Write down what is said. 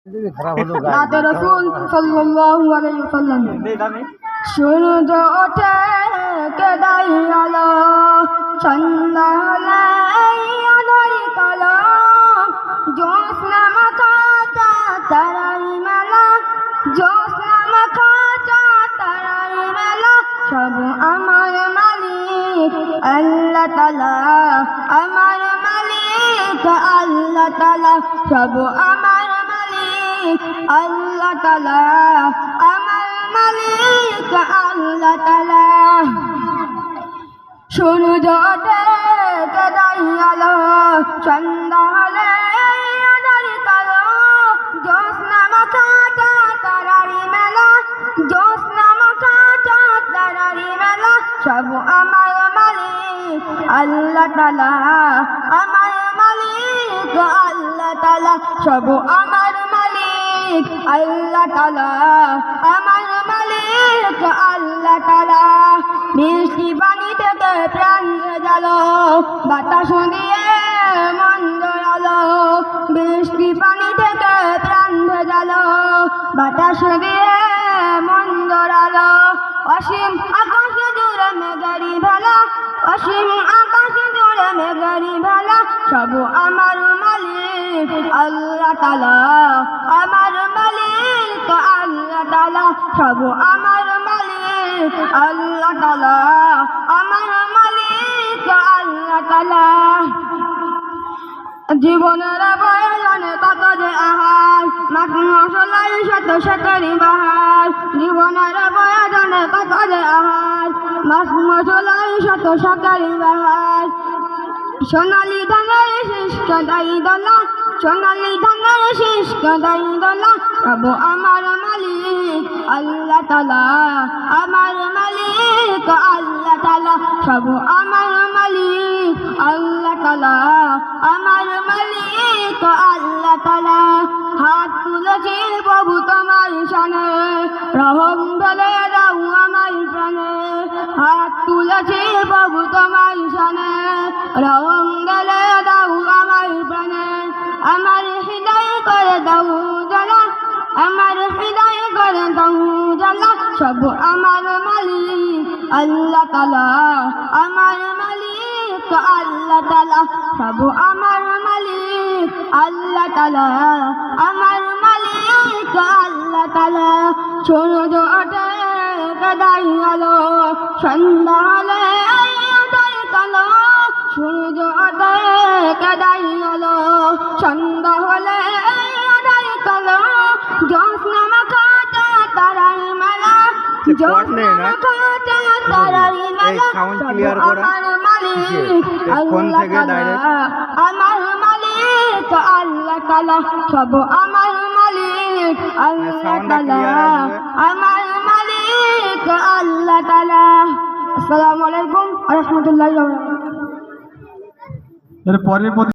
नाते रसूल सल्लल्लाहु अलैहि वसल्लम सूरज ओठे के दाई आलो चंदा हले अधरी कालो ज्योत्स्ना माखा ताराई मेला ज्योत्स्ना माखा ताराई मेला सब আমার মালিক আল্লাহ তাআলা আমার মালিক আল্লাহ তাআলা সব আমার মালিক আল্লাহ তাআলা আমার মালিক আল্লাহ তাআলা সূর্য ওঠে কেদাই আলো চন্দ্র হলে আধারি কালো জ্যোৎস্না মাখা তারারি মেলা জ্যোৎস্না মাখা তারারি মেলা সব আমার মালিক আল্লাহ তাআলা আমার মালিক আল্লাহ তাআলা সব আমার মালিক আল্লাহ তাআলা আমার মালিক আল্লাহ তাআলা মিষ্টি পানি থেকে প্রাণ জালো বাতাস দিয়ে মন জড়ালো মিষ্টি পানি থেকে প্রাণ জালো বাতাস দিয়ে মন জড়ালো অসীম আকাশ জুড়ে মেঘেরি ভেলা অসীম আকাশ জুড়ে মেঘেরি ভেলা সব আমার মালিক আল্লাহ তাআলা আমার মালিক আল্লাহ তাআলা সব আমার মালিক আল্লাহ তাআলা আমার মালিক আল্লাহ তাআলা জীবনের বয়সনে কত যে আহার মাঠ মশলাই শত শতরি বাহার জীবনের বয়সনে কত যে আহার মাঠ মশলাই শত শতরি বাহার সোনালি ধানের শিষ্ট দাই দলা সোনালি ধানের শিষ্ট দাই দলা সব আমার মালিক আল্লাহ তাআলা আমার মালিক আল্লাহ তাআলা সব আমার মালিক আল্লাহ তাআলা আমার মালিক আল্লাহ তাআলা হাত তুলেছি প্রভু তোমার শানে রহম ঢেলে দাও আমার প্রাণে হাত তুলেছি প্রভু তোমার শানে রহম ঢেলে দাও আমার প্রাণে আমার হৃদয় করে দাও জ্বালা আমার হৃদয় করে দাও জ্বালা সব আমার মালিক আল্লাহ তাআলা আমার মালিক আল্লাহ তাআলা সব আমার মালিক আল্লাহ তাআলা আমার মালিক আল্লাহ তাআলা সূর্য ওঠে কেদাই আলো সন্ধ্যা হলে আধারি কালো সূর্য ওঠে কেদাই আলো সন্ধ্যা হলে আধারি কালো জ্যোৎস্না মাখা তারাই মেলা জ্যোৎস্না মাখা তারাই মেলা আমার মালিক আল্লাহ তাআলা আমার মালিক আল্লাহ তাআলা সব আমার মালিক আল্লাহ তাআলা আমার মালিক আল্লাহ তাআলা আসসালামু আলাইকুম ওয়া রাহমাতুল্লাহি ওয়া বারাকাতুহু। এর পরের